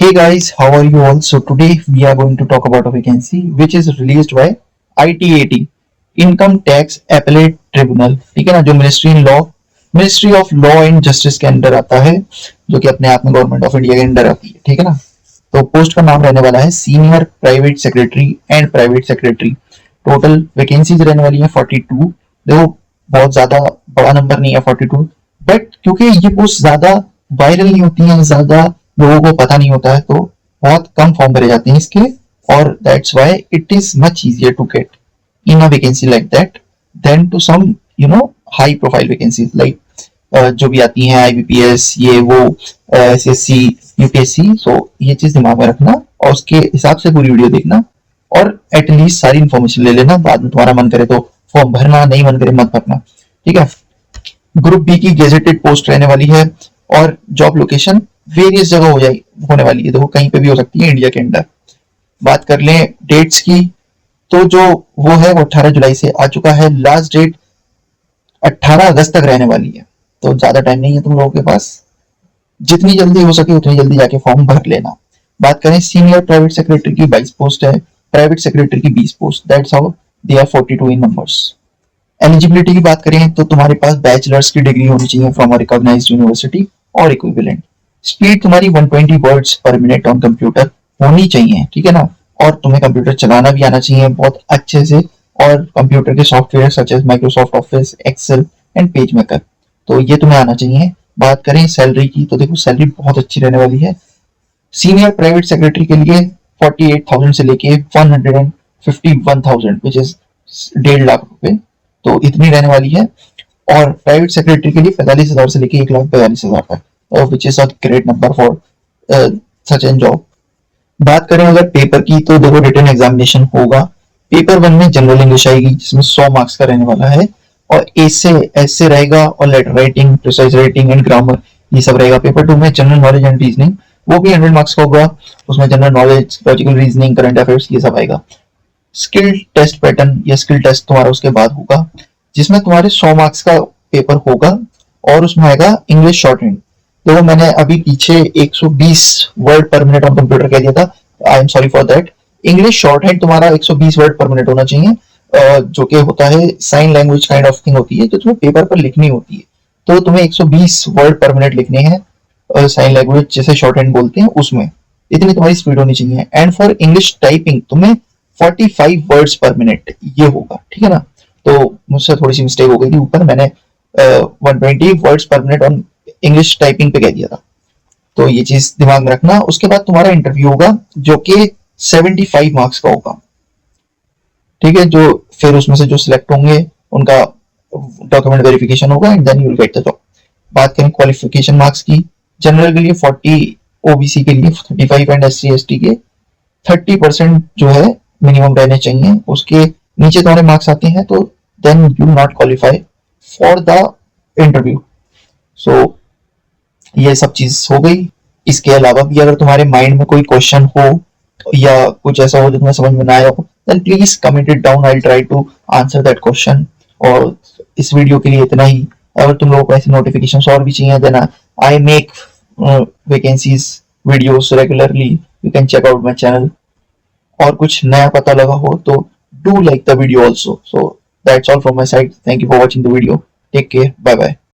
Hey guys, how are you all? So today we are going to talk about a vacancy which is released by ITAT, Income Tax Appellate Tribunal. ठीक है ना, जो ministry of law and justice के अंदर आता है, जो कि अपने आप में गवर्नमेंट ऑफ इंडिया के अंदर आती है। ठीक है ना, तो पोस्ट का नाम रहने वाला है senior private secretary and private secretary. Total vacancies रहने वाली है 42। देखो, बहुत ज्यादा बड़ा नंबर नहीं है 42, बट क्योंकि ये पोस्ट ज्यादा वायरल नहीं होती है, ज्यादा लोगों को पता नहीं होता है, तो बहुत कम फॉर्म भरे जाते हैं इसके, और that's why it is much easier to get in a vacancy like that then to some high profile vacancies like जो भी आती हैं आईबीपीएस, ये वो, एसएससी, यूपीएससी। सो ये चीज दिमाग में रखना और उसके हिसाब से पूरी वीडियो देखना, और एटलीस्ट सारी इन्फॉर्मेशन ले लेना। बाद में तुम्हारा मन करे तो फॉर्म भरना, नहीं मन करे मत भरना। ठीक है। ग्रुप बी की गेजेटेड पोस्ट रहने वाली है, और जॉब लोकेशन वेरियस जगह होने वाली है। देखो, कहीं पे भी हो सकती है इंडिया के अंदर। बात कर लें डेट्स की, तो जो वो है वो 18 जुलाई से आ चुका है। लास्ट डेट 18 अगस्त तक रहने वाली है, तो ज्यादा टाइम नहीं है तुम लोगों के पास। जितनी जल्दी हो सके उतनी जल्दी जाके फॉर्म भर लेना। बात करें सीनियर प्राइवेट सेक्रेटरी की 22 पोस्ट है, प्राइवेट सेक्रेटरी की 20 post. That's how they are 42 in numbers. Eligibility की बात करें तो तुम्हारे पास बैचलर्स की डिग्री होनी चाहिए फ्रॉम अ रिकॉग्नाइज्ड यूनिवर्सिटी और इक्विवेलेंट। स्पीड तुम्हारी 120 वर्ड्स पर मिनट ऑन कंप्यूटर होनी चाहिए। ठीक है ना, और तुम्हें कंप्यूटर चलाना भी आना चाहिए बहुत अच्छे से, और कंप्यूटर के software such as Microsoft Office, Excel and PageMaker, तो ये तुम्हें आना चाहिए। बात करें सैलरी की, तो देखो सैलरी बहुत अच्छी रहने वाली है। सीनियर प्राइवेट सेक्रेटरी के लिए 48,000 से लेके 151,000 विच इज 1.5 लाख रुपए, तो इतनी रहने वाली है। और प्राइवेट सेक्रेटरी के लिए 45,000 से लेके 1,42,000 तक, which is a great number for such an job. बात करें अगर पेपर की, तो देखो रिटन एग्जामिनेशन होगा। पेपर 1 में जनरल इंग्लिश आएगी, जिसमें 100 मार्क्स का रहने वाला है, और ऐसे रहेगा, और letter writing, precise writing and grammar, ये सब रहेगा। पेपर 2 में जनरल नॉलेज एंड रीजनिंग, वो भी 100 मार्क्स का होगा। उसमें general knowledge, logical reasoning, current affairs, ये सब आएगा। स्किल टेस्ट पैटर्न या स्किल टेस्ट तुम्हारा उसके बाद होगा, जिसमें तुम्हारे 100 मार्क्स का पेपर होगा, और उसमें आएगा इंग्लिश शॉर्ट हैंड। देखो, मैंने अभी पीछे 120 वर्ड पर मिनट ऑन कंप्यूटर कह दिया था, I am sorry for that. English short hand तुम्हारा 120 वर्ड पर मिनट होना चाहिए, जो कि होता है sign language kind of thing होती है, जो तुम्हें पेपर पर लिखनी होती है। तो तुम्हें 120 वर्ड पर मिनट लिखने हैं साइन लैंग्वेज, जैसे शॉर्ट हैंड बोलते हैं, उसमें इतनी तुम्हारी स्पीड होनी चाहिए। एंड फॉर इंग्लिश टाइपिंग तुम्हें 45 वर्ड्स पर मिनट ये होगा। ठीक है ना, तो मुझसे थोड़ी सी मिस्टेक हो गई थी, ऊपर मैंने 120 वर्ड्स पर मिनट ऑन इंग्लिश टाइपिंग पे कह दिया था, तो ये चीज दिमाग में रखना। उसके बाद तुम्हारा इंटरव्यू होगा, जो कि 75 मार्क्स का होगा। ठीक है, जो फिर उसमें से जो सिलेक्ट होंगे उनका डॉक्यूमेंट वेरिफिकेशन होगा, and then you will get the job. बात करें क्वालिफिकेशन मार्क्स की, जनरल के लिए 40, ओबीसी के लिए 35 एंड एससी एसटी के 30% जो है मिनिमम रहने चाहिए। उसके नीचे तुम्हारे मार्क्स आते हैं तो then you not qualify for the interview. So ये सब चीज हो गई। इसके अलावा भी अगर तुम्हारे माइंड में कोई क्वेश्चन हो या कुछ ऐसा हो जो तुम्हें समझ में ना आया हो, then please comment it down, I will try to answer that question. और इस वीडियो के लिए इतना ही। अगर तुम लोगों को ऐसी नोटिफिकेशंस और भी चाहिए, then I make vacancies videos regularly, you can check out my channel. और कुछ नया पता लगा हो तो do like the video also. So that's all from my side, thank you for watching the video, take care, bye bye.